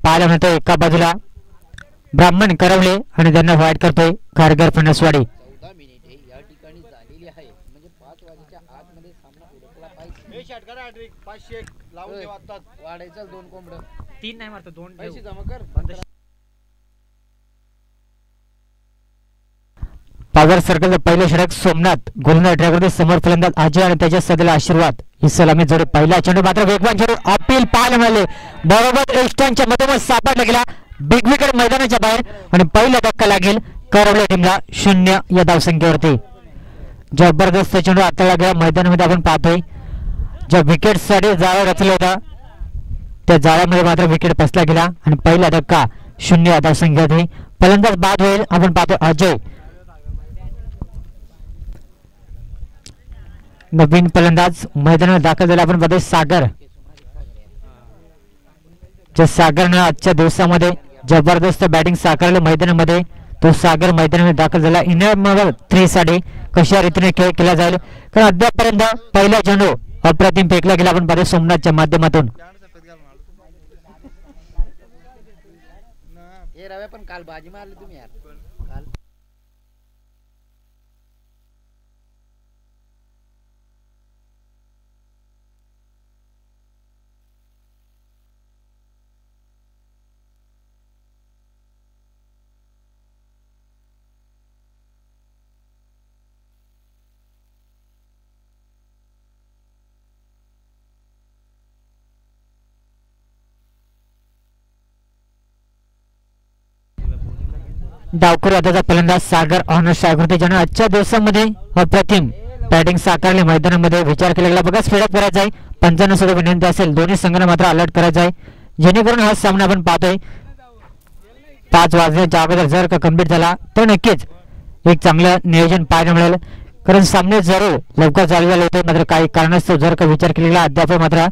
पाहायला मिळतोय एका बाजूला ब्राह्मण करवले आणि त्यांना वाईट करतोय कारगर फणसवाडी. 14 मिनिटे या ठिकाणी झालेली आहे. म्हणजे 5 वाजेच्या आतमध्ये सामना उरकला पाहिजे. हे शॉट करा हॅट्रिक 500 लावून ठेवतात. वाढायचं 2 कोंबडं 3 नाही मारतो 2 पैसे जमा कर. पॉवर सर्कलचं पहिलं षटक सोमनाथ गोलंदाज ड्रायव्हर समोर फलंदाज अजय आणि त्याच्या सदैला आशीर्वाद ही सलामी जोडी. पहिला चेंडू मात्र वेगवान चेंडू अपील पाहायला मिळाले बरोबर एस्टनच्या मधोमध सापडला गेला बिग विकेट मैदानाच्या बाहेर आणि पहिला धक्का लागेल करवले टीमला 0 या धावसंख्येवरती. जबरदस्त चेंडू हाताळला गेला मैदानामध्ये आपण पाहतोय ज्या विकेट साठी जाळा रचला होता त्या जाळ्यामध्ये मात्र विकेट फसला गेला आणि पहिला धक्का 0 या धावसंख्येवरती. फलंदाज बाद होईल आपण पाहतो अजय. नवीन फलंदाज मैदानात दाखल झाला आपण पाहतोय सागर. ज्या सागरनं आजच्या दिवसामध्ये जबरदस्त बॅटिंग साकारलं मैदानामध्ये तो सागर मैदानामध्ये दाखल झाला. इनिंग 3 साठी कशा रीतीने खेळ केला जाईल कारण अद्यापर्यंत पहिला चेंडू अप्रतिम फेकला गेला आपण पाहतोय सोमनाथच्या माध्यमातून. हे रव्या पण काल बाजी मारली तुम्ही यार काल. डावखोर आताचा फलंदाज सागर ऑनर सागरते ज्याने आजच्या दिवसामध्ये अप्रतिम बॅटिंग साकारले मैदानामध्ये. विचार केला गेला बघा स्पीडअप करायचा आहे 55 सुद्धा विनंती असेल दोन्ही संघांना मात्र अलर्ट करायचा आहे जेणेकरून हा सामना आपण पाहतोय 5 वाजण्याच्या अगोदर जर का कंप्लीट झाला तर नक्कीच एक चांगलं नियोजन पाहायला मिळेल कारण सामने जरूर लवकर चालू झाले होते मात्र काही कारणास्तव जर का विचार केला गेला अद्याप मात्र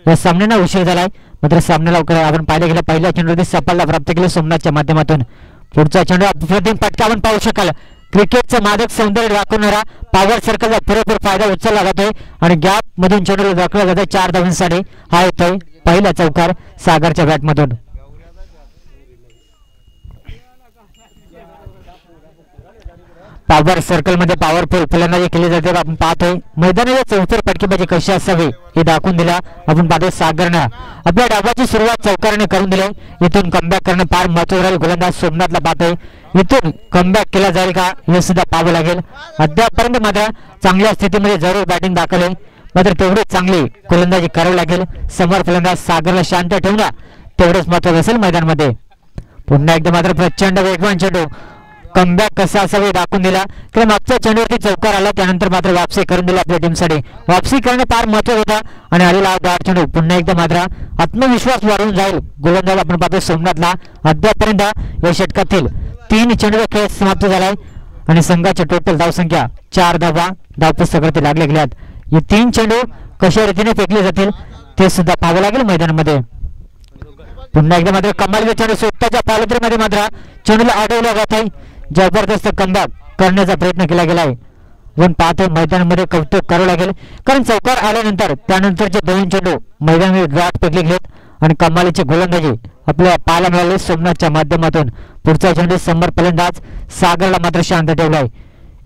या सामन्यांना उशीर झालाय मात्र सामन्याला लवकर आपण पाहिलं गेलं पहिल्या चेंडूवरती सफलता प्राप्त केली सोमनाथच्या माध्यमातून. पुढचा चेंडू अप्रतिम फटका आपण पाहू शकाल क्रिकेटचं मादक सौंदर्य दाखवणारा पॉवर सर्कलचा पुरेपूर फायदा उचलला जातोय आणि गॅप मधून चेंडूला दाखवला जातोय 4 धावांसाठी. हा येतोय पहिला चौकार सागरच्या बॅटमधून. पॉवर सर्कल मध्ये पॉवरफुल फलंदाजी केली जाते आपण पाहतोय मैदानाच्या चौथर फटकेबाजी कशी असावी हे दाखवून दिला आपण पाहतोय सागरनं आपल्या डावाची सुरुवात चौकाराने करून दिली. इथून कमबॅक करणं फार महत्त्वाचं राहील. गोलंदाज सोमनाथला पाहतोय इथून कमबॅक केला जाईल का हे सुद्धा पाहावं लागेल. अद्यापर्यंत मात्र चांगल्या स्थितीमध्ये जरूर बॅटिंग दाखल आहे मात्र तेवढीच चांगली गोलंदाजी करावी लागेल. समोर फलंदाज सागरला शांत ठेवणं तेवढेच महत्त्वाचं असेल मैदानामध्ये. पुन्हा एकदा मात्र प्रचंड वेगवान चेंडू कमबॅक कसा असावे दाखवून दिला किंवा मागच्या चेंडूवरती चौकार आला त्यानंतर मात्र वापसी करून दिली आपल्या टीमसाठी. वापसी करणे फार महत्त्वाचं होता आणि आलेला गाड चेंडू पुन्हा एकदा मात्र आत्मविश्वास वाढवून जाईल गोलंदाज आपण पाहतो सोमनाथला. अद्यापर्यंत या षटकातील 3 चेंडूचा खेळ समाप्त झालाय आणि संघाची टोटल धावसंख्या 4 धावा धावपुस्तकावरती लागले गेल्यात. हे 3 चेंडू कशा रीतीने फेकले जातील ते सुद्धा पाहावं लागेल मैदानामध्ये. पुन्हा एकदा मात्र कमालीचा चेंडू स्वतःच्या पालतरीमध्ये मात्र चेंडूला अडवला जात आहे. जबरदस्त कमबॅक करण्याचा प्रयत्न केला गेला आहे. पण पाहतो मैदानामध्ये कौतुक करावं लागेल कारण चौकार आल्यानंतर त्यानंतरचे 2 चेंडू मैदानामध्ये गाठ फेकले गेलेत आणि कमालीची गोलंदाजी आपल्याला पाहायला मिळाली सोमनाथच्या माध्यमातून. पुढचा चेंडू समोर फलंदाज सागरला मात्र शांत ठेवलाय.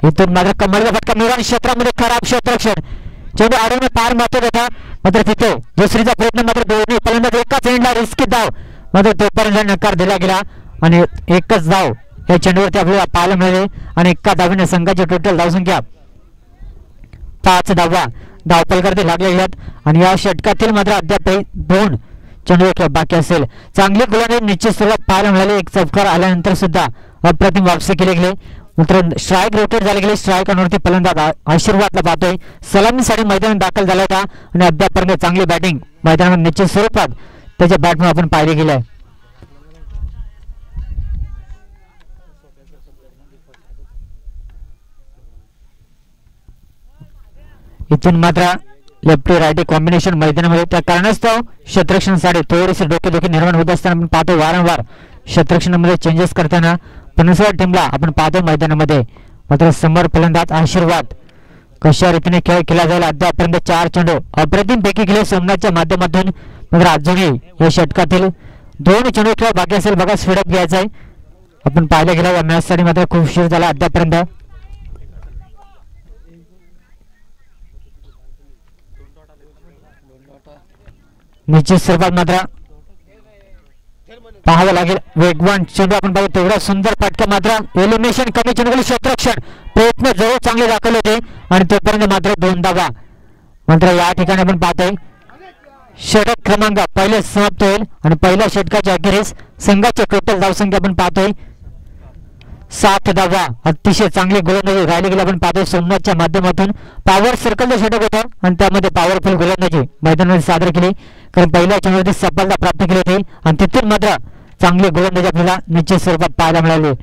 इथून मात्र कमालीचा फटका मैदान क्षेत्रामध्ये खराब क्षेत्ररक्षण चेंडू अडवणे फार महत्त्वाचं होता मात्र तिथे दुसरीचा प्रयत्न मात्र दोन्ही फलंदाज एकाच एंडला रिस्की धाव मात्र तोपर्यंत नकार दिला गेला आणि एकच धाव या चेंडूवरती आपल्याला पाहायला मिळाले आणि एका धावेने संघाची टोटल धावसंख्या 5 धावा धावपलकरती लागले गेल्यात आणि या षटकातील मात्र अद्याप 2 चेंडू बाकी असेल. चांगली गोलंदाजी निश्चित सुरुवात पाहायला मिळाली. एक चौकार आल्यानंतर सुद्धा अप्रतिम वापसी केली गेली मात्र स्ट्राईक रोटेट झाले गेले. स्ट्राईक वरती फलंदाज आशीर्वादला पाहतोय सलामीसाठी मैदानात दाखल झाला होता आणि अद्यापर्यंत चांगली बॅटिंग मैदानात निश्चित स्वरूपात त्याच्या बॅटमध्ये आपण पाहिले गेले आहे. इथून मात्र लेफ्टी रायटी कॉम्बिनेशन मैदानामध्ये त्या कारणास्तव क्षेत्ररक्षणासाठी थोडीशी डोकेदुखी निर्माण होत असताना आपण पाहतो वारंवार क्षेत्ररक्षणामध्ये चेंजेस करताना पनसवाड टीमला आपण पाहतो मैदानामध्ये. मात्र समोर फलंदाज आशीर्वाद कशा रीतीने खेळ केला जाईल अद्यापर्यंत 4 चेंडू अप्रतिम पैकी गेले सोमनाथच्या माध्यमातून मात्र अजूनही या षटकातील 2 चेंडू किंवा बाकी असेल बघा, स्पीडअप घ्यायचा आहे. आपण पाहायला गेला या मॅच साठी मात्र खूप उशीर झाला अद्यापर्यंत. निश्चित स्वरूपात मात्र पाहावं लागेल. वेगवान चेंडू आपण पाहिजे तेवढा सुंदर फटका, मात्र एलिमिनेशन कमी चेंडू क्षेत्ररक्षण प्रयत्न जवळ चांगले दाखवले होते आणि तोपर्यंत मात्र 2 धावा. मात्र या ठिकाणी आपण पाहतोय षटक क्रमांक पहिले समाप्त होईल आणि पहिल्या षटकाच्या अखेरीस संघाची टोटल धावसंख्या आपण पाहतोय 7 धावा. अतिशय चांगली गोलंदाजी राहिली गेली आपण पाहतोय सोमनाथच्या माध्यमातून. पॉवर सर्कलचं षटक होतं आणि त्यामध्ये पॉवरफुल गोलंदाजी मैदानामध्ये सादर केली, कारण पहिल्या चेंडूमध्ये सफलता प्राप्त केली होती आणि तिथून मात्र चांगली गोलंदाजी आपल्याला निश्चित स्वरूपात पाहायला मिळाली.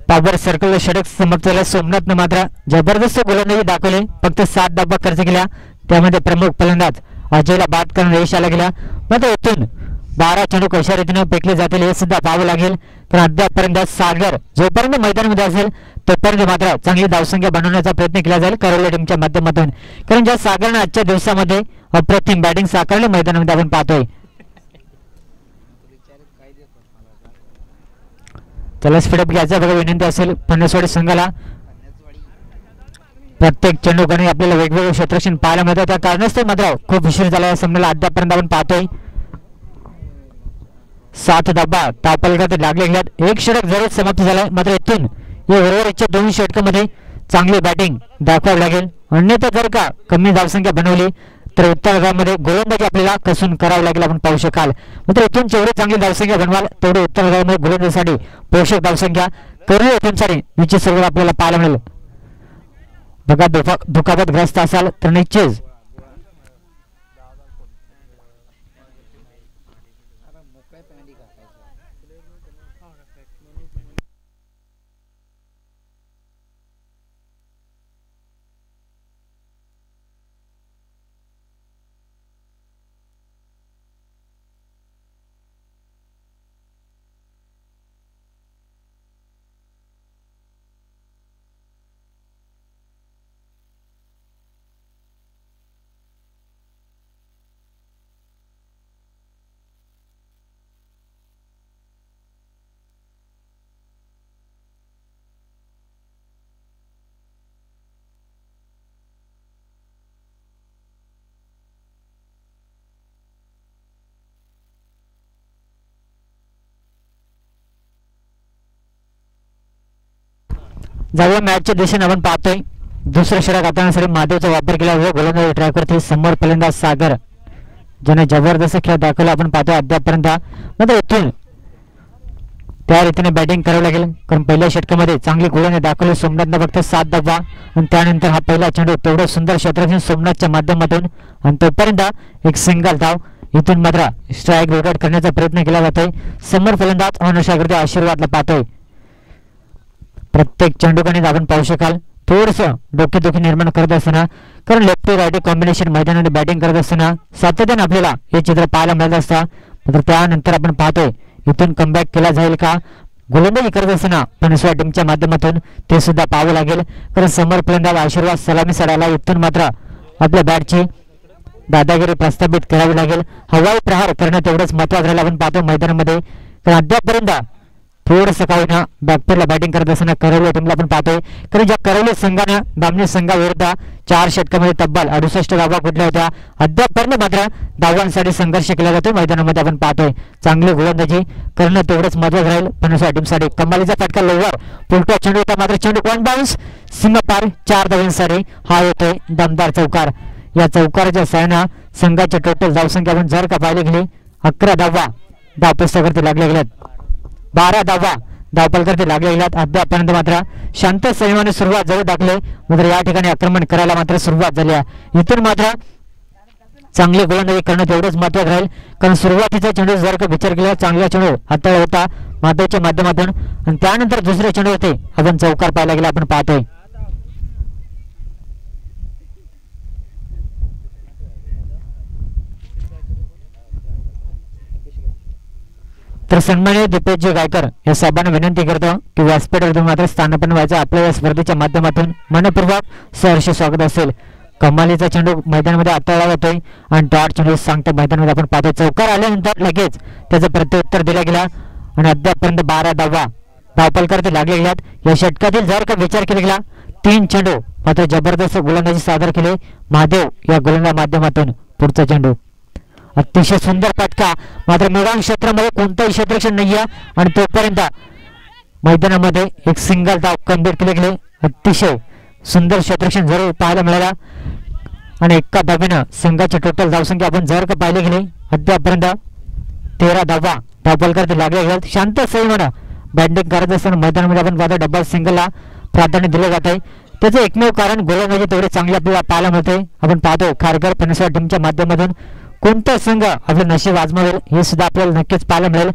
पॉवर सर्कल षटक समाप्त झालं. सोमनाथनं मात्र जबरदस्त गोलंदाजी दाखवली, फक्त 7 धावा खर्च केल्या, त्यामध्ये प्रमुख फलंदाज अजयला बाद करून यश आला गेला. मात्र इथून 12 चेंडू कशा रीतीने फेकले जातील हे सुद्धा पाहावं लागेल, कारण अद्यापर्यंत सागर जोपर्यंत मैदानामध्ये असेल तोपर्यंत मात्र चांगली धावसंख्या बनवण्याचा प्रयत्न केला जाईल करवली टीमच्या माध्यमातून, कारण ज्या सागरनं आजच्या दिवसामध्ये अप्रतिम बॅटिंग साकारली मैदानामध्ये आपण पाहतोय. त्याला स्पीडअप घ्यायचा बघा विनंती असेल पन्नासवाडी संघाला. प्रत्येक चेंडूकडे आपल्याला वेगवेगळे क्षेत्ररक्षण पाहायला मिळतं, त्या कारणास्तव मात्र खूप उशीर झाला या सामन्याला अद्यापर्यंत आपण पाहतोय. 7 धावा तापलगत लागले गेल्यात. एक षटक जरूर समाप्त झालाय, मात्र इथून या उर्वरितच्या 2 षटकामध्ये चांगली बॅटिंग दाखवावी लागेल, अन्यथा जर का कमी धावसंख्या बनवली तर उत्तरार्धामध्ये गोलंदाजी आपल्याला कसून करावी लागेल आपण पाहू शकाल. मात्र इथून जेवढी चांगली धावसंख्या बनवाल तेवढी उत्तरार्धामध्ये गोलंदाजीसाठी पोषक धावसंख्या करून इथूनसाठी निश्चित स्वरूपात आपल्याला पाहायला मिळेल. बघा दुखापतग्रस्त असाल तर निश्चित जाऊया मॅचच्या दिशेने आपण पाहतोय. दुसऱ्या षटक हाताळण्यासाठी महादेवचा वापर केला व गोलंदाजी ट्रॅकवरती समोर फलंदाज सागर ज्याने जबरदस्त खेळ दाखवला आपण पाहतोय अद्यापर्यंत. मात्र इथून त्या रीतीने बॅटिंग करावं लागेल, कारण पहिल्या षटकामध्ये चांगली गोलंदाजी दाखवली सोमनाथनं फक्त 7 धावा आणि त्यानंतर हा पहिला चेंडू तेवढं सुंदर क्षेत्ररक्षण सोमनाथच्या माध्यमातून आणि तोपर्यंत एक सिंगल धाव. इथून मात्र स्ट्राईक विकेट करण्याचा प्रयत्न केला जातोय. समोर फलंदाज अनुषाकृती आशीर्वादला पाहतोय. प्रत्येक चेंडूकडे आपण पाहू शकाल थोडंसं डोकेदुखी निर्माण करत असताना, कारण लेफ्टी राईटी कॉम्बिनेशन मैदानामध्ये बॅटिंग करत असताना सातत्याने आपल्याला हे चित्र पाहायला मिळत असतं. मात्र त्यानंतर आपण पाहतोय इथून कमबॅक केला जाईल का गोलंदाजी करत असताना पनसवा टीमच्या माध्यमातून ते सुद्धा पाहावं लागेल, कारण समोर फलंदाज आशीर्वाद सलामी सडाला इथून मात्र आपल्या बॅटची दादागिरी प्रस्थापित करावी लागेल. हवाई प्रहार करणं तेवढंच महत्त्वाचं राहिलं आपण पाहतो मैदानामध्ये, कारण अद्यापर्यंत थोडंसं काही ना बॅकफुटला बॅटिंग करत असताना करवली टीमला आपण पाहतोय, कारण ज्या करवली संघाने दामणी संघाविरुद्ध 4 षटकामध्ये तब्बल 68 धावा कुठल्या होत्या. अद्यापर्यंत मात्र धावांसाठी संघर्ष केला जातो मैदानामध्ये आपण पाहतोय. चांगली गोलंदाजी करणं तेवढंच महत्त्वाचं राहील पनसवा टीमसाठी. कमालीचा फटका लोवर पुलटा चेंडू होता, मात्र चेंडू वन बाउन्स सीमा पार 4 धावांसाठी हा येतोय दमदार चौकार. या चौकाराच्या साहाय्याने संघाच्या टोटल धावसंख्या आपण जर का पाहिली गेली 11 धावा धावपुस्तकावरती लागल्या गेल्यात, 12 धावा धावपलकरती लागल्या गेल्यात. अद्यापर्यंत मात्र शांत संयमाने सुरुवात जवळ दाखले, मात्र या ठिकाणी आक्रमण करायला मात्र सुरुवात झाली आहे. इथून मात्र चांगली गोलंदाजी करणं तेवढंच महत्त्वाचं राहील, कारण सुरुवातीचा चेंडू जर का विचार केला चांगला चेंडू हाताळला होता, माधवच्या माध्यमातून आणि त्यानंतर दुसरे चेंडू होते आपण चौकार पाहायला गेला आपण पाहतोय. तर सन्माननीय दीपेशजी गायकर या साहेबांना विनंती करतो की व्यासपीठावर मात्र स्थानापन्न व्हायचं आपल्या या स्पर्धेच्या माध्यमातून मनपूर्वक सहर्ष स्वागत असेल. कमालीचा चेंडू मैदानामध्ये हाताळला जातोय आणि डॉट चेंडू सांगतो मैदानामध्ये आपण पाहतो. चौकार आल्यानंतर लगेच त्याचं प्रत्युत्तर दिलं गेला आणि अद्यापपर्यंत 12 धावा धावपलकर ते लागले गेल्यात. या षटकातील जर का विचार केला गेला 3 चेंडू मात्र जबरदस्त गोलंदाजी सादर केले महादेव या गोलंदाज माध्यमातून. पुढचा चेंडू अतिशय सुंदर फटका मात्र मैदान क्षेत्रामध्ये कोणताही क्षेत्ररक्षण नाहीये आणि तोपर्यंत मैदानामध्ये एक सिंगल धाव कंप्लीट केले गेले. अतिशय सुंदर क्षेत्ररक्षण जरूर पाहायला मिळाला आणि एका धावेनं संघाची टोटल धावसंख्या आपण जर का पाहिले गेले अद्यापर्यंत 13 धावा धावपलकर ते लागले गेले. शांत संयमानं बॅटिंग करत असताना मैदानामध्ये आपण पाहतो डबल सिंगलला प्राधान्य दिले जात आहे. त्याचं एकमेव कारण गोलंदाजी तेवढे चांगले आपल्याला पाहायला मिळते. आपण पाहतो खारघर पेनसोड टीमच्या माध्यमातून कोणता संघ आपलं नशीब आजमावेल हे सुद्धा आपल्याला नक्कीच पाहायला मिळेल.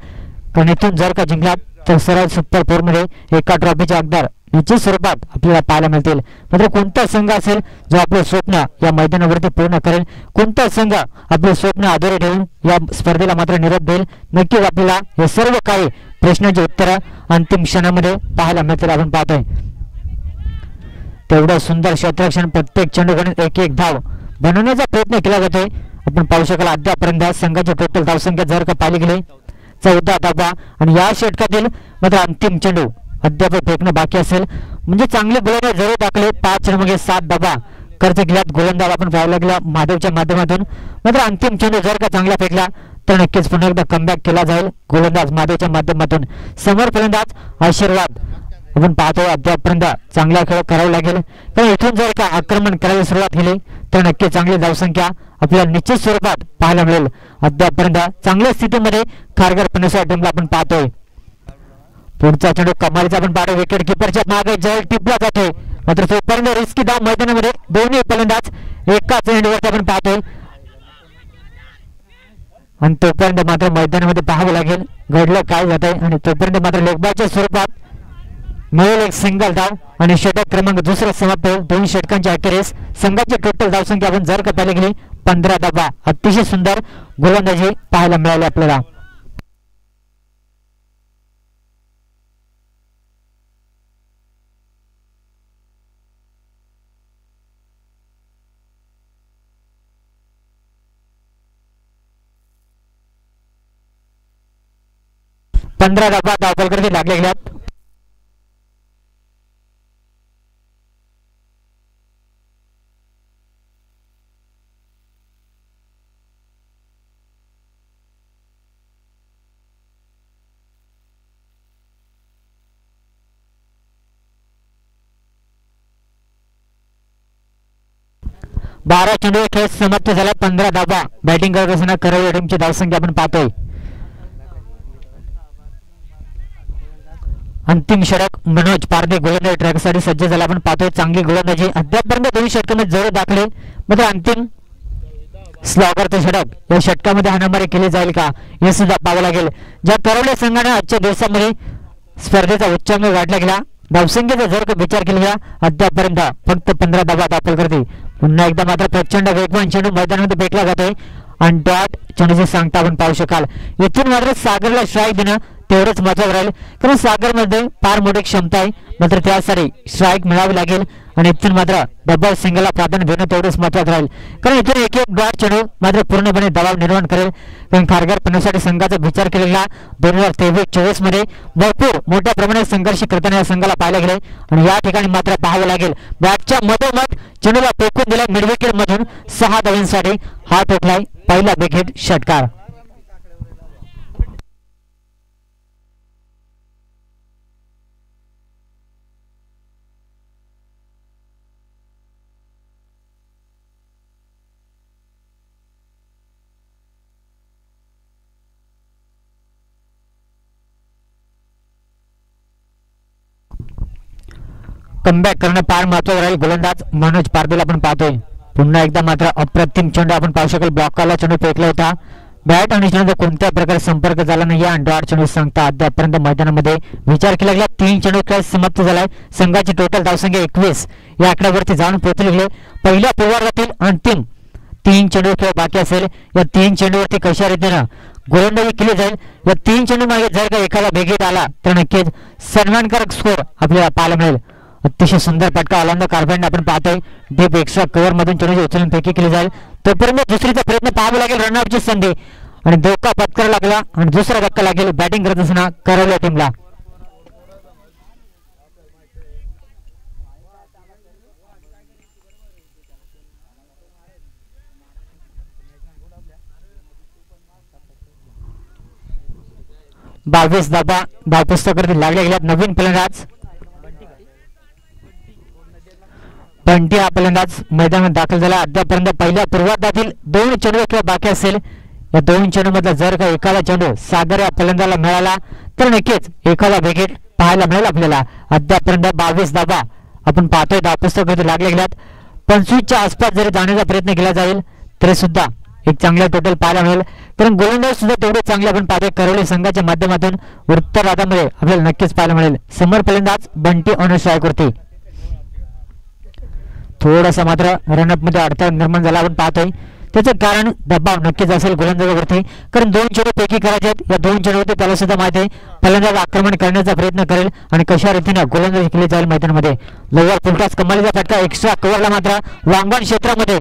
कारण इथून जर का जिंकला तर सरळ सुपर 4 मध्ये एका ट्रॉफीचे हकदार निश्चित स्वरूपात आपल्याला पाहायला मिळतील. मात्र कोणता संघ असेल जो आपले स्वप्न या मैदानावरती पूर्ण करेल, कोणता संघ आपले स्वप्न आधारे ठेवून या स्पर्धेला मात्र निरोप देईल, नक्कीच आपल्याला हे सर्व काही प्रश्नांची उत्तरं अंतिम क्षणामध्ये पाहायला मिळतील. आपण पाहतोय तेवढं सुंदर क्षेत्ररक्षण प्रत्येक चेंडू गणित एक धाव बनवण्याचा प्रयत्न केला जातोय. आपण पाहू शकाल अद्यापर्यंत संघाची टोटल धावसंख्या जर का पाहिली गेली 14 धावा आणि या षटकातील मात्र अंतिम चेंडू अद्याप फेकणं बाकी असेल. म्हणजे चांगले गोलंदाज जरूर टाकले 5 चेंडूमध्ये 7 धावा खर्च केल्यात गोलंदाज आपण पाहायला गेला महादेवच्या माध्यमातून. मात्र अंतिम चेंडू जर का चांगला फेकला तर नक्कीच पुन्हा एकदा कमबॅक केला जाईल गोलंदाज महादेवच्या माध्यमातून. समोर फलंदाज आशीर्वाद आपण पाहतो अद्यापर्यंत चांगला खेळ करावा लागेल. कारण इथून जर का आक्रमण करायला सुरुवात केली तर नक्की चांगली धावसंख्या आपल्याला निश्चित स्वरूपात पाहायला मिळेल. अद्यापर्यंत चांगल्या स्थितीमध्ये खारघर पेनसोड टीमला आपण पाहतोय. पुढचा चेंडू कमालीचा आपण पाहतो विकेट किपरच्या मागे जवळ टिपला जातोय. मात्र तोपर्यंत रिस्की धाव मैदानामध्ये दोन्ही फलंदाज एकाच एंडवरती आपण पाहतोय आणि तोपर्यंत मात्र मैदानामध्ये पाहावं लागेल घडलं काय जात आहे. आणि तोपर्यंत मात्र लेगबाच्या स्वरूपात मिळेल एक सिंगल धाव आणि षटक क्रमांक दुसरा समाप्त होईल. 2 षटकांच्या अखेरीस संघाची टोटल धावसंख्या आपण जर का पाहिली गेली 15 धावा. अतिशय सुंदर गोलंदाजी पाहायला मिळाली आपल्याला. पंधरा धावा धावपलकर लागले गेल्यात. बारा चेंडू खेळ समाप्त झाला. 15 धावा बॅटिंग करत असताना करवली टीमची धावसंख्या आपण पाहतोय. अंतिम षटक मनोज पारदे गोलंदाजी ट्रॅकसाठी सज्ज झाला आपण पाहतोय. चांगली गोलंदाजी अद्यापर्यंत 2 षटकांमध्ये जरूर दाखले. मात्र अंतिम स्लॉगरचं षटक या षटकामध्ये हाणामारी केली जाईल का हे सुद्धा पाहावं लागेल. ज्या करवले संघाने आजच्या दिवसामध्ये स्पर्धेचा उच्चांक गाठला गेला धावसंख्येचा जर का विचार केला गेला अद्यापर्यंत फक्त 15 धावा दाखल करते. पुन्हा एकदा मात्र प्रचंड वेगवान चेंडू मैदानामध्ये फेकला जातोय आणि डॉट चेंडूची सांगता आपण पाहू शकाल. इथून मात्र सागरला स्ट्राईक देणं तेवढंच महत्त्वाचं राहील कारण सागरमध्ये फार मोठी क्षमता आहे. मात्र त्यासाठी स्ट्राईक मिळावी लागेल आणि इथून मात्र डबल सिंगलला प्राधान्य देणं तेवढंच महत्त्वाचं राहील कारण इथून एक डॉट चेंडू मात्र पूर्णपणे दबाव निर्माण करेल. कारण खारघर पेनसोड संघाचा विचार केलेला 2023-24 मध्ये भरपूर मोठ्या प्रमाणात संघर्ष करताना या संघाला पाहायला गेले आणि या ठिकाणी मात्र पाहावं लागेल बॅटच्या मधोमध चेंडूला फेकून दिला मिड विकेट मधून 6 धावांसाठी हा ठोकलाय पहिला विकेट षटकार. कमबॅक करणं फार महत्त्वाचं राहील. गोलंदाज मनोज पारदेला आपण पाहतोय. पुन्हा एकदा मात्र अप्रतिम चेंडू आपण पाहू शकाल. ब्लॉक काला चेंडू फेकला होता बॅट आणि चेंडूचा कोणत्या प्रकारे संपर्क झाला नाही या अंडर चेंडू सांगता अद्यापर्यंत मैदानामध्ये विचार केला गेला. 3 चेंडू खेळ समाप्त झालाय. संघाची टोटल धावसंख्या 21 या आकड्यावरती जाऊन पोहोचले गेले. पहिल्या पूर्वार्धातील अंतिम 3 चेंडू खेळ बाकी असेल. या 3 चेंडूवरती कशा रीतीनं गोलंदाजी केली जाईल. या 3 चेंडू मागे जर का एखादा बेगेट आला तर नक्कीच सन्मानकारक स्कोर आपल्याला पाहायला मिळेल. अतिशय सुंदर फटका आलांदा कार्बन आपण पाहतोय. डीप एक्स्ट्रा कव्हर मधून चेंडूची उचलून फेकी केली जाईल. तोपर्यंत दुसरीचा प्रयत्न पाहावा लागेल. रनआउटची संधी आणि धोका पत्करावा लागला आणि दुसरा धक्का लागेल बॅटिंग करत असताना करवल्या टीमला. बावीस धाबा धावपुस्तकावरती लागल्या गेल्यात. नवीन फलंदाज बंटी हा फलंदाज मैदानात दाखल झाला. अद्यापर्यंत पहिल्या पूर्वार्धातील 2 चेंडू किंवा बाकी असेल. या 2 चेंडू मधला जर का एखादा चेंडू सागर या फलंदाजाला मिळाला तर नक्कीच एखादा विकेट पाहायला मिळेल आपल्याला. अद्यापर्यंत 22 धाबा आपण पाहतोय धावपुस्तकावरती लागल्या गेल्यात. 25च्या आसपास जरी जाण्याचा प्रयत्न केला जाईल तरी सुद्धा एक चांगला टोटल पाहायला मिळेल. कारण गोलंदाज सुद्धा तेवढे चांगले आपण पाहतोय करवली संघाच्या माध्यमातून उत्तरार्धामध्ये आपल्याला नक्कीच पाहायला मिळेल. समोर फलंदाज बंटी ऑन स्ट्राईक वरती. थोडासा मात्र रनअप मध्ये अडथळा निर्माण झाला आपण पाहतोय. त्याचं कारण दबाव नक्कीच असेल गोलंदाजावरती. कारण 2 चेंडू पैकी करायचे आहेत. या 2 चेंडूवरती त्याला सुद्धा माहिती आहे फलंदाज आक्रमण करण्याचा प्रयत्न करेल आणि कशा रीतीने गोलंदाजी केली जाईल मैदानामध्ये. लोवर फुलटॉस कमालीचा फटका एक्स्ट्रा कव्हरला मात्र लॉंगॉन क्षेत्रामध्ये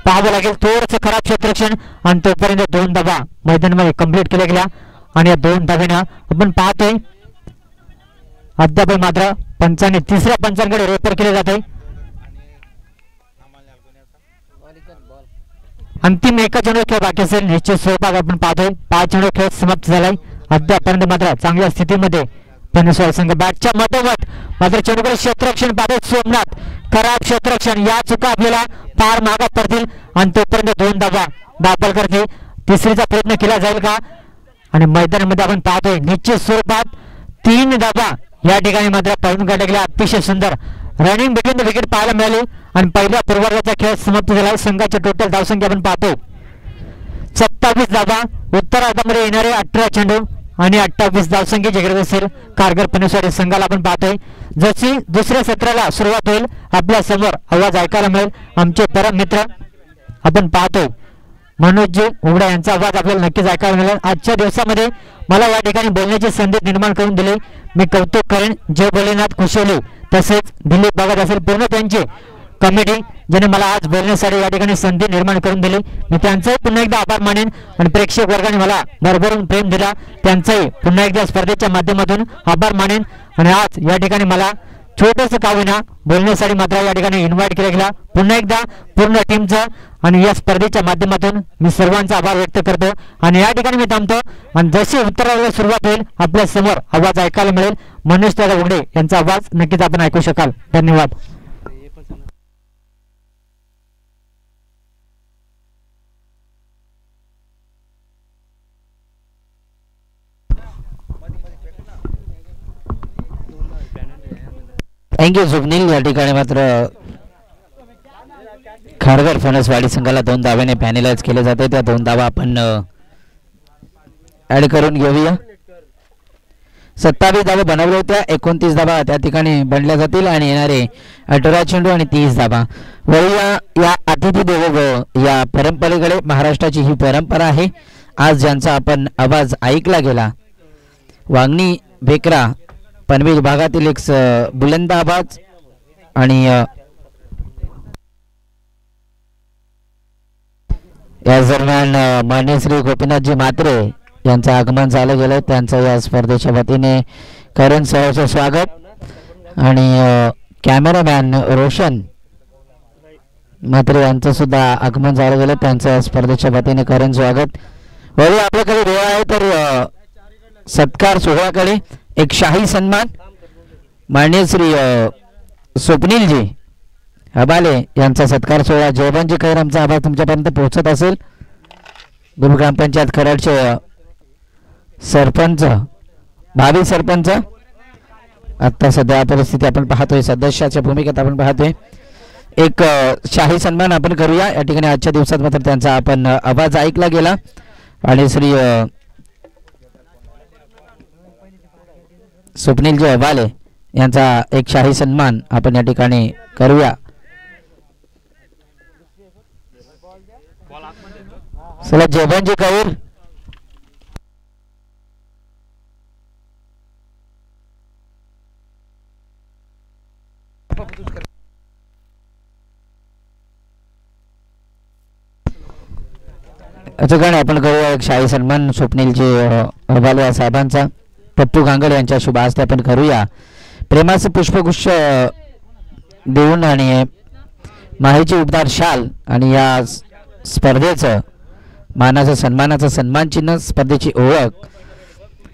पाहावं लागेल. थोडंसं खराब क्षेत्ररक्षण आणि तोपर्यंत 2 धाबा मैदानामध्ये कंप्लीट केल्या गेल्या आणि या 2 धाब्यानं आपण पाहतोय अद्याप मात्र पंचाने तिसऱ्या पंचांकडे रेफर केले जाते. अंतिम एका चेंडू खेळ बाकी असेल. निश्चित स्वरूपात आपण पाहतोय 5 चेंडू खेळ समाप्त झालाय. अद्यापर्यंत मात्र चांगल्या स्थितीमध्ये पेनेश्वर संघ बॅटच्या मधोमध मात्र चेंडूकडे क्षेत्ररक्षण पाहतोय सोमनाथ. खराब क्षेत्ररक्षण या चुका आपल्याला फार मागात पडतील आणि तोपर्यंत 2 धाबा दाखल करते. तिसरीचा प्रयत्न केला जाईल का आणि मैदानामध्ये आपण पाहतोय निश्चित स्वरूपात 3 धाबा या ठिकाणी मात्र पळून काढल्या गेल्या. अतिशय सुंदर रनिंग बिटवीन द विकेट पाहायला मिळाली आणि पहिल्या पूर्वार्धाचा खेळ समाप्त झाला. संघाची टोटल धावसंख्या आपण पाहतो 27 धाबा. उत्तरार्धामध्ये येणारे 18 चेंडू आणि 28 धावसंख्येची गरज असेल कारगर पेनेश्वर संघाला. आपण पाहतोय जशी दुसऱ्या सत्राला सुरुवात होईल आपल्या समोर आवाज ऐकायला मिळेल. आमचे परम मित्र आपण पाहतोय मनोजजी उघडा यांचा आवाज आपल्याला नक्कीच ऐकायला मिळेल. आजच्या दिवसामध्ये मला या ठिकाणी बोलण्याची संधी निर्माण करून दिली. मी कौतुक करेन जय भोलेनाथ कुशोली तसेच दिलीप बागत असेल पूर्ण त्यांची कमिटी ज्याने मला आज बोलण्यासाठी या ठिकाणी संधी निर्माण करून दिली. मी त्यांचाही पुन्हा एकदा आभार मानेन आणि प्रेक्षक वर्गाने मला भरभरून प्रेम दिला त्यांचाही पुन्हा एकदा स्पर्धेच्या माध्यमातून आभार मानेन. आणि आज या ठिकाणी मला छोटंसं का होईना बोलण्यासाठी मात्र या ठिकाणी इन्व्हाइट केला गेला. पुन्हा एकदा पूर्ण टीमचं आणि या स्पर्धेच्या माध्यमातून मी सर्वांचा आभार व्यक्त करतो आणि या ठिकाणी मी थांबतो. आणि जशी उत्तराला सुरुवात होईल आपल्या समोर आवाज ऐकायला मिळेल. मनोज दादा उघडे यांचा आवाज नक्कीच आपण ऐकू शकाल. धन्यवाद. थँक्यू स्वप्नील. या ठिकाणी मात्र खारघर फणसवाडी संघाला 2 धाव्याने पॅनलाइज केले जाते. त्या 2 धावा आपण ऍड करून घेऊया. 27 धावा बनवल्या होत्या. 29 धावा त्या ठिकाणी बनल्या जातील आणि येणारे 18 चेंडू आणि 30 धावा. वळूया या अतिथी देवो भव या परंपरेकडे. महाराष्ट्राची ही परंपरा आहे. आज ज्यांचा आपण आवाज ऐकला गेला वांगणी बेकरा पनवेल भागातील एक बुलंद आवाज आणि या दरम्यान मान्य श्री गोपीनाथजी म्हात्रे यांचं आगमन झालं गेलं. त्यांचं या स्पर्धेच्या वतीने करण सहर्ष स्वागत आणि कॅमेरामॅन रोशन म्हात्रे यांचं सुद्धा आगमन झालं गेलं. त्यांचं या स्पर्धेच्या वतीने करण स्वागत. वळू आपल्याकडे वेळ आहे तर सत्कार सोहळ्याकडे. एक शाही सन्मान माननीय श्री स्वप्नीलजी हबाले यांचा सत्कार सोहळा. जयवंतजी खैर आमचा आभार तुमच्यापर्यंत पोहोचत असेल. गुरु ग्रामपंचायत खराडचे सरपंच भावी सरपंच आता सध्या परिस्थिती आपण पाहतोय सदस्याच्या भूमिकेत आपण पाहतोय. एक शाही सन्मान आपण करूया या ठिकाणी. आजच्या दिवसात मात्र त्यांचा आपण आवाज ऐकला गेला आणि श्री स्वप्नीलजी अबाले यांचा एक शाही सन्मान आपण या ठिकाणी करूया. चला जेवणजी कौर ठिकाणी आपण करूया एक शाही सन्मान स्वप्नीलजी अबाले साहेबांचा. पप्पू गांगड यांच्या शुभ हस्ते आपण करूया. प्रेमाचं पुष्पगुच्छ देऊन आणि माहीची उबदार शाल आणि या स्पर्धेचं मानाचं सन्मानाचं सन्मान चिन्ह स्पर्धेची ओळख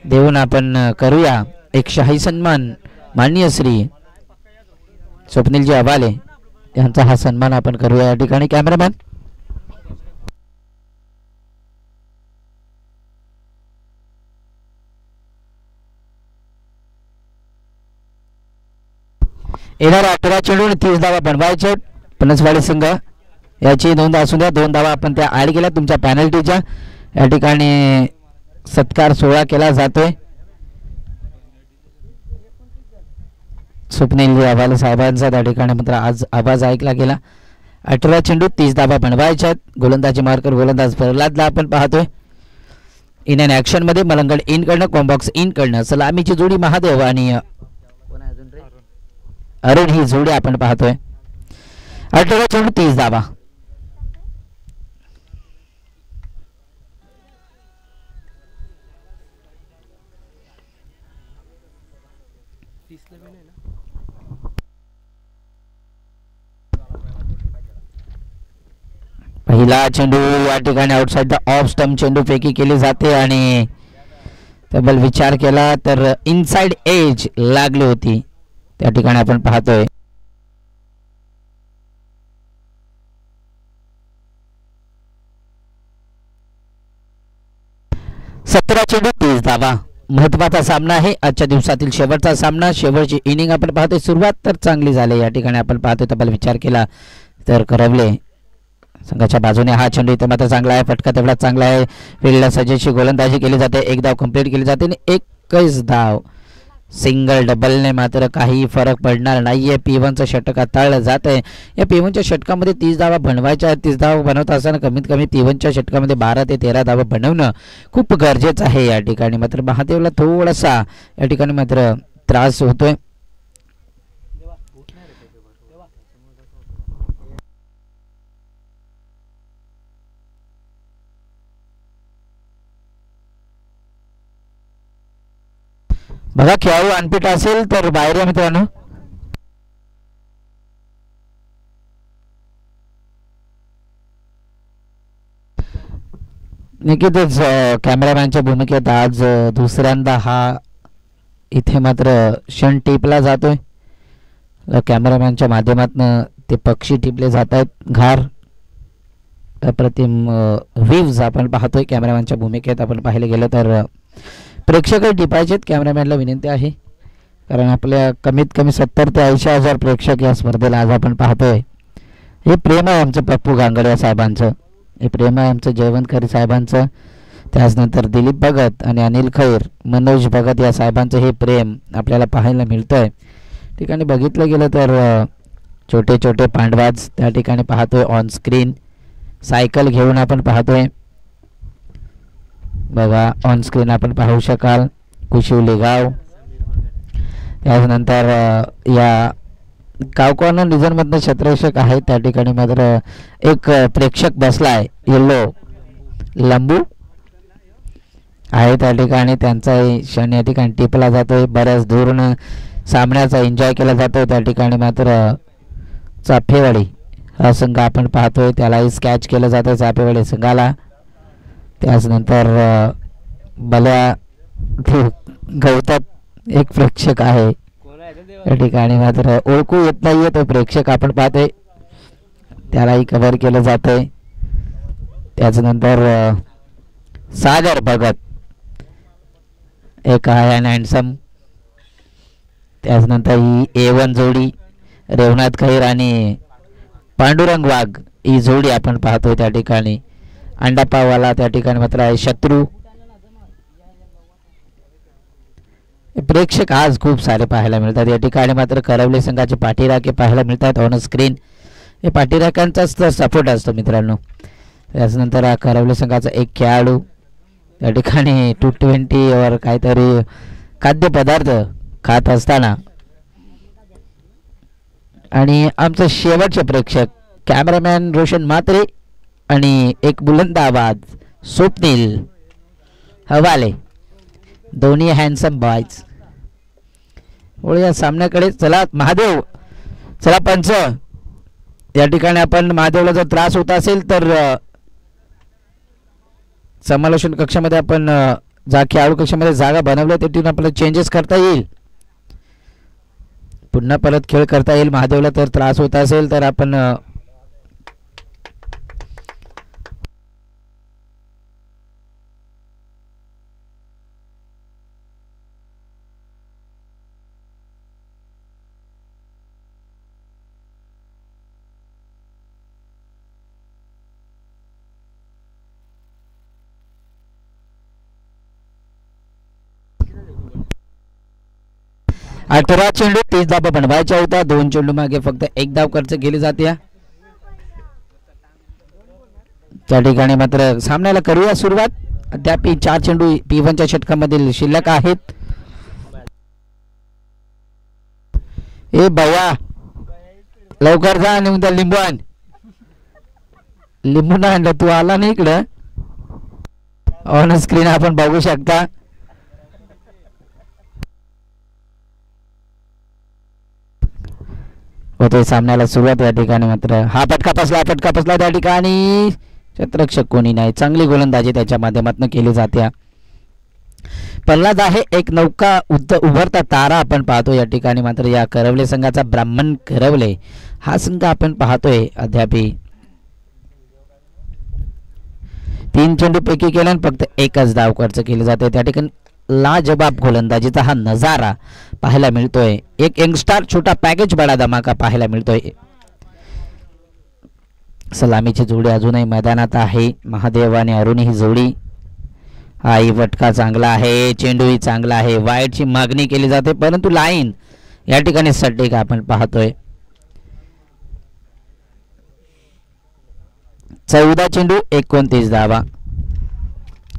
देऊन आपण करूया एक शाही सन्मान. माननीय श्री स्वप्नीलजी अबाले यांचा हा सन्मान आपण करूया या ठिकाणी. कॅमेरामॅन येणाऱ्या 18 चेंडून 30 धावा बनवायचे. पनसवाडी संघ याची 2 धावा असून द्या. 2 धावा आपण त्या ॲड केल्या तुमच्या पॅनल्टीच्या. या ठिकाणी सत्कार सोहळा केला जातोय. स्वप्नीलजी अबाले साहेबांचा त्या ठिकाणी मात्र आज आवाज ऐकला गेला. 18 चेंडू 30 धावा बनवायच्या. गोलंदाजी मार्कर गोलंदाज प्रल्हादला आपण पाहतोय. इन अँड ॲक्शन मध्ये मलंगड इन कडनं कॉम्बॉक्स इन कडनं सलामीची जोडी महादेव आणि अरुण ही जोडी आपण पाहतोय. 18 चेंडू 30 धावा. पहिला चेंडू या ठिकाणी आउटसाइड द ऑफ स्टंप चेंडू फेकी केली जाते आणि तब्बल विचार केला तर इनसाइड एज लागली होती. त्या ठिकाणी आपण पाहतोय 17 चेंडू 30 धावा. महत्वाचा सामना आहे आजच्या दिवसातील शेवटचा सामना. शेवटची इनिंग आपण पाहतोय. सुरुवात तर चांगली झाली या ठिकाणी आपण पाहतोय. तब्बल विचार केला तर करवले संघाच्या बाजूने हा चेंडू इथे मात्र चांगला आहे. फटका तेवढा चांगला आहे. फील्डला सजेची गोलंदाजी केली जाते. एक धाव कंप्लीट केली जाते आणि 21 धाव. सिंगल डबलने मात्र काही फरक पडणार नाहीये. P1चं षटक हाताळलं जात आहे. या P1च्या षटकामध्ये 30 धावा बनवायच्या आहेत. 30 धावा बनवत असताना कमीत कमी P1च्या षटकामध्ये 12 ते 13 धावा बनवणं खूप गरजेचं आहे. या ठिकाणी मात्र महादेवला थोडासा या ठिकाणी मात्र त्रास होतोय. बघा खेळाडू अनफिट असेल तर बाहेर या मित्रांनो. निश्चितच कॅमेरामॅनच्या भूमिकेत आज दुसऱ्यांदा हा इथे मात्र क्षण टिपला जातोय. कॅमेरामॅनच्या माध्यमातून ते पक्षी टिपले जात आहेत. घार अप्रतिम व्ह्यूज आपण पाहतोय. कॅमेरामॅनच्या भूमिकेत आपण पाहिले गेलं तर प्रेक्षक टिपायचे. कॅमेरामॅनला विनंती आहे कारण आपल्या कमीत कमी 70 ते 80 हजार प्रेक्षक या स्पर्धेला आज आपण पाहतोय. हे प्रेम आहे आमचं पप्पू गांगडे साहेबांचं. हे प्रेम आहे आमचं जयवंतकरी साहेबांचं. त्याचनंतर दिलीप भगत आणि अनिल खैर मनोज भगत या साहेबांचं हे प्रेम आपल्याला पाहायला मिळतंय. ठिकाणी बघितलं गेलं तर छोटे छोटे पांडवाज त्या ठिकाणी पाहतोय ऑन स्क्रीन. सायकल घेऊन आपण पाहतोय. बघा ऑन स्क्रीन आपण पाहू शकाल. कुशिवली गाव. त्यानंतर या गावकॉर्नर रिजनमधनं क्षेत्ररक्षक आहे. त्या ठिकाणी मात्र एक प्रेक्षक बसलाय. येल्लो लंबू आहे त्या ठिकाणी. त्यांचा क्षण या ठिकाणी टिपला जातोय. बऱ्याच दूरनं सामन्याचा एन्जॉय केला जातो. त्या ठिकाणी मात्र चाफेवाडी हा संघ आपण पाहतोय. त्यालाही स्कॅच केलं जातं चाफेवाडी संघाला. त्याचनंतर भल्या गौतम एक प्रेक्षक आहे या ठिकाणी मात्र ओळखू येत नाहीये तो प्रेक्षक आपण पाहतोय. त्यालाही कव्हर केलं जातंय. त्याचनंतर सागर भगत एक आहे अँड हँडसम. त्याचनंतर ही A1 जोडी रेवनाथ खैर आणि पांडुरंग वाघ ही जोडी आपण पाहतोय त्या ठिकाणी. अंडापाववाला त्या ठिकाणी मात्र आहे शत्रू. प्रेक्षक आज खूप सारे पाहायला मिळतात या ठिकाणी. मात्र करवली संघाचे पाठीराखे पाहायला मिळतात ऑन स्क्रीन. हे पाठीराख्यांचाच तर सपोर्ट असतो मित्रांनो. त्याच्यानंतर हा करवली संघाचा एक खेळाडू त्या ठिकाणी 220 काहीतरी खाद्यपदार्थ खात असताना. आणि आमचे शेवटचे प्रेक्षक कॅमेरामॅन रोशन म्हात्रे आणि एक बुलंद आवाज स्वप्नील हवाले, दोन्ही हँडसम बॉयज. या सामन्याकडे चला महादेव. चला पंच, या ठिकाणी आपण महादेवला जर त्रास होत असेल तर समालोचन कक्षामध्ये आपण खेळाडू कक्षामध्ये जागा बनवल्या तिथून आपल्याला चेंजेस करता येईल. पुन्हा परत खेळ करता येईल. महादेवला तर त्रास होत असेल तर आपण अठरा चेंडू 30 धावा बनवायच्या होत्या. 2 चेंडू मागे फक्त 1 धाव खर्च केली जाते. त्या ठिकाणी मात्र सामन्याला करूया सुरुवात. अद्याप 4 चेंडू P1च्या षटकामधील शिल्लक आहेत. ए भैया लवकर जा आणि उद्या लिंबू आण. लिंबू नाही आणलं, तू आला नाही इकडं. ऑन स्क्रीन आपण बघू शकता होते सामन्याला सुरुवात. या ठिकाणी मात्र हा फटका बसला त्या ठिकाणी. क्षेत्ररक्षक कोणी नाही. चांगली गोलंदाजी त्याच्या माध्यमातून केली जाते. प्रल्हाद आहे एक नौका उभरता तारा आपण पाहतो या ठिकाणी. मात्र या करवले संघाचा ब्राह्मण करवले हा संघ आपण पाहतोय अद्याप 3 चेंडू पैकी केल्यान फक्त 1च धाव खर्च केली जाते. त्या ठिकाणी लाजवाब गोलंदाजीचा हा नजारा पाहायला मिळतोय. एक यंगस्टार छोटा पॅकेज बडा धमाका पाहायला मिळतोय. सलामीची जोडी अजूनही मैदानात आहे. महादेव आणि अरुण ही जोडी. हाही फटका चांगला आहे. चेंडूही चांगला आहे. वाईटची मागणी केली जाते परंतु लाईन या ठिकाणी सट्टेक आपण पाहतोय. 14 चेंडू 29 धावा.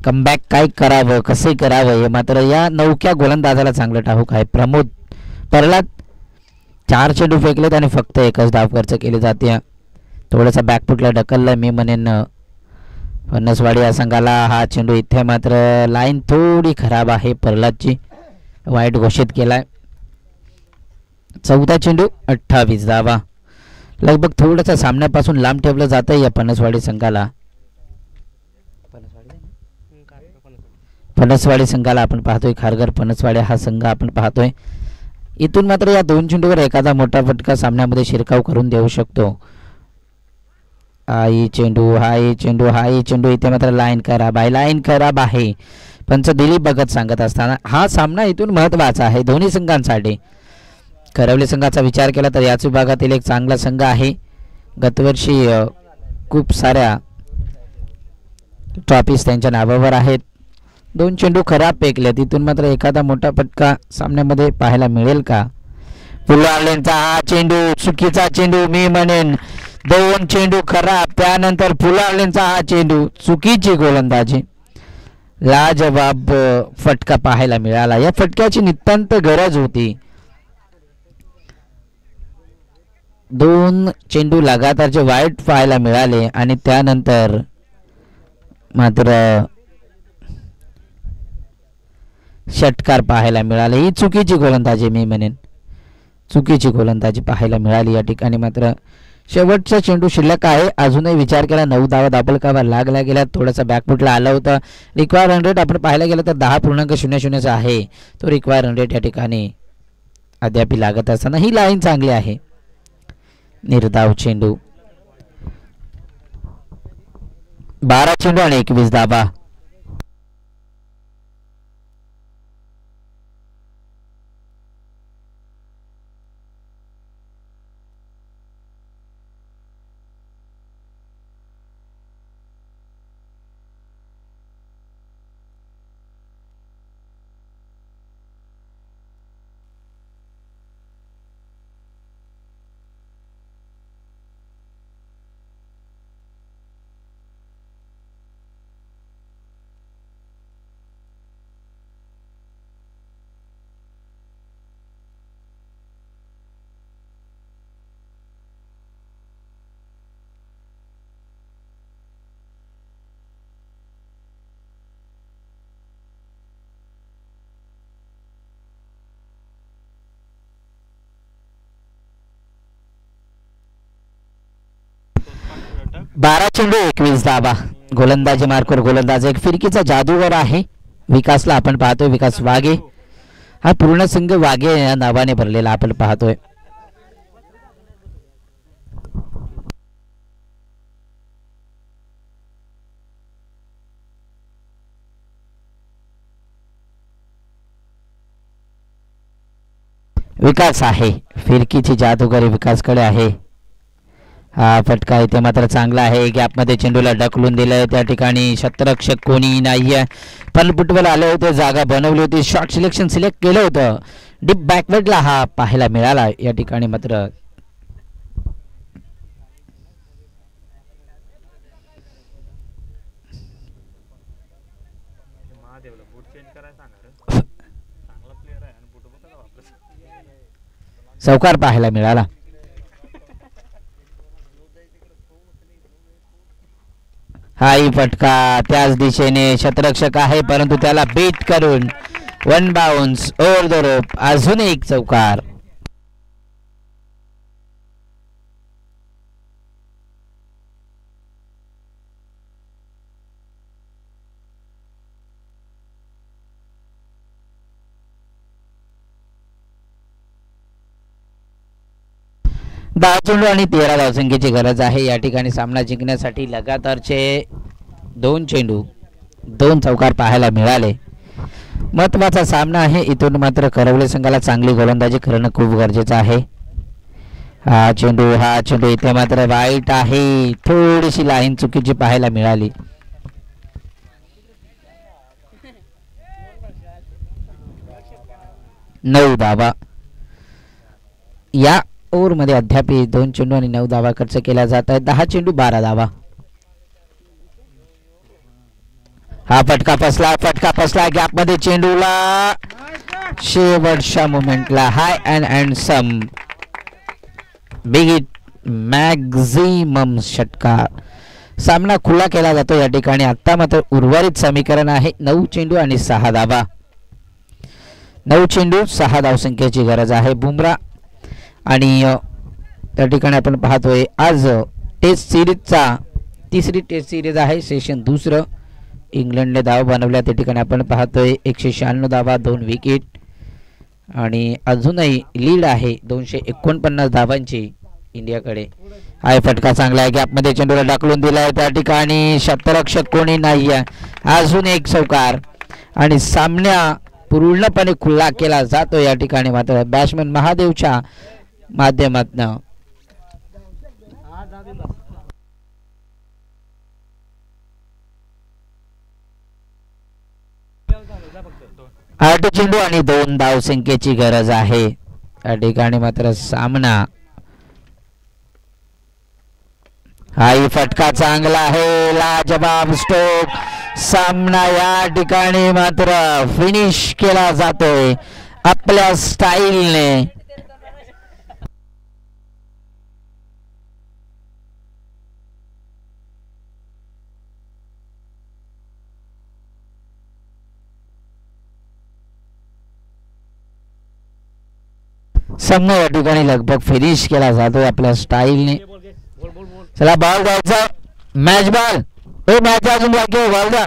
कमबॅक काय करावं कसे करावं हे मात्र या नौक्या गोलंदाजाला चांगलं ठाऊक आहे. प्रमोद प्रल्हाद 4 चेंडू फेकलेत आणि फक्त 1च धाव खर्च केली जाते. थोडासा बॅकफुटला ढकललं मी म्हणेन फणसवाडी या संघाला. हा चेंडू इथे मात्र लाईन थोडी खराब आहे प्रल्हादची, वाईट घोषित केलाय. 14 चेंडू 28 धावा. लगभग थोडंसं सामन्यापासून लांब ठेवलं जातं या फणसवाडी संघाला. फणसवाडी संघाला आपण पाहतोय. खारघर फणसवाडी हा संघ आपण पाहतोय. इथून मात्र या 2 चेंडूवर एखादा मोठा फटका सामन्यामध्ये शिरकाव करून देऊ शकतो. हाही चेंडू इथे मात्र लाईन खराब आहे. पंच दिलीप भगत सांगत असताना हा सामना इथून महत्त्वाचा आहे दोन्ही संघांसाठी. करवली संघाचा विचार केला तर याच विभागातील एक चांगला संघ आहे. गतवर्षी खूप साऱ्या ट्रॉफीज त्यांच्या नावावर आहेत. 2 चेंडू खराब फेकले. तिथून मात्र एखादा मोठा फटका सामन्यामध्ये पाहायला मिळेल का? फुलारलेंचा हा चेंडू चुकीचा चेंडू मी म्हणेन. 2 चेंडू खराब. त्यानंतर फुलारलेंचा हा चेंडू चुकीची गोलंदाजी. लाजवाब फटका पाहायला मिळाला. या फटक्याची नितांत गरज होती. 2 चेंडू लगातारचे वाईट पाहायला मिळाले आणि त्यानंतर मात्र षटकार पाहायला मिळाले. ही चुकीची गोलंदाजी मी म्हणेन. चुकीची गोलंदाजी पाहायला मिळाली या ठिकाणी. मात्र शेवटचा चेंडू शिल्लक आहे. अजूनही विचार केला 9 धावा दाबलकावर लागल्या गेल्या. थोडासा बॅकफुटला आला होता. रिक्वायर रन रेट आपण पाहायला गेलं तर 10.00 आहे. तो रिक्वायर रन रेट या ठिकाणी अद्याप लागत असताना ही लाईन चांगली आहे. निर्धाव चेंडू 12 चेंडू आणि 21 धावा. 12 चेंडू 21 धावा. गोलंदाजी मार्कवर गोलंदाज एक फिरकीचा जादूगर आहे विकासला आपण पाहतोय. विकास वाघे हा पूर्ण संघ वाघे या नावाने भरलेला आपण पाहतोय. विकास आहे फिरकीची जादूगारी विकासकडे आहे. हा फटका इथे मात्र चांगला आहे. गॅपमध्ये चेंडूला ढकलून दिलंय. त्या ठिकाणी शतरक्षक कोणी नाहीये. फलपुटवर आले होते, जागा बनवली होती, शॉर्ट सिलेक्शन सिलेक्ट केलं होतं. डीप बॅकवर्डला हा पाहायला मिळाला. या ठिकाणी मात्र चौकार पाहायला मिळाला. हाही फटका त्याच दिशेने शतरक्षक आहे परंतु त्याला बीट करून 1 बाउन्स ओव्हर द रोप. अजून एक चौकार. दहा चेंडू आणि 13 धावसंख्येची गरज आहे. या ठिकाणी सामना जिंकण्यासाठी लगातारचे 2 चेंडू 2 चौकार पाहायला मिळाले. महत्वाचा सामना आहे. इथून मात्र करवले संघाला चांगली गोलंदाजी करणं खूप गरजेचं आहे. हा चेंडू इथे मात्र वाईट आहे. थोडीशी लाईन चुकीची पाहायला मिळाली. नऊ धावा. या ओव्हरमध्ये अद्याप 2 चेंडू आणि 9 धावा खर्च केला जात आहे. 10 चेंडू 12 धावा. हा फटका फसला गॅपमध्ये चेंडूला शेवटच्या मोमेंटला high and some big hit maximum षटकार. सामना खुला केला जातो या ठिकाणी. आता मात्र उर्वरित समीकरण आहे 9 चेंडू आणि 6 धावा. 9 चेंडू 6 धावसंख्येची गरज आहे. बुमरा आणि त्या ठिकाणी आपण पाहतोय आज टेस्ट सिरीजचा तिसरी टेस्ट सिरीज आहे. सेशन दुसरं. इंग्लंडने धावा बनवल्या. त्या ठिकाणी आपण पाहतोय 196 धावा 2 विकेट आणि अजूनही लीड आहे 249 धावांची इंडियाकडे. हा फटका चांगला आहे. गॅपमध्ये चेंडूला ढकलून दिलाय. त्या ठिकाणी शतरक्षक कोणी नाही आहे. अजून एक चौकार आणि सामना पूर्णपणे खुला केला जातो. या ठिकाणी मात्र बॅट्समन महादेवच्या माध्यमातून 8 चेंडू आणि 2 धावसंख्येची गरज आहे. या ठिकाणी मात्र सामना हाही फटका चांगला आहे. लाजवाब स्ट्रोक. सामना या ठिकाणी मात्र फिनिश केला जातोय आपल्या स्टाईलने. सामना या ठिकाणी लगभग फिनिश केला जातोय आपल्या स्टाईलने. चला बॉल द्यायचा. Match ball. मॅच अजून बाकी बॉल द्या.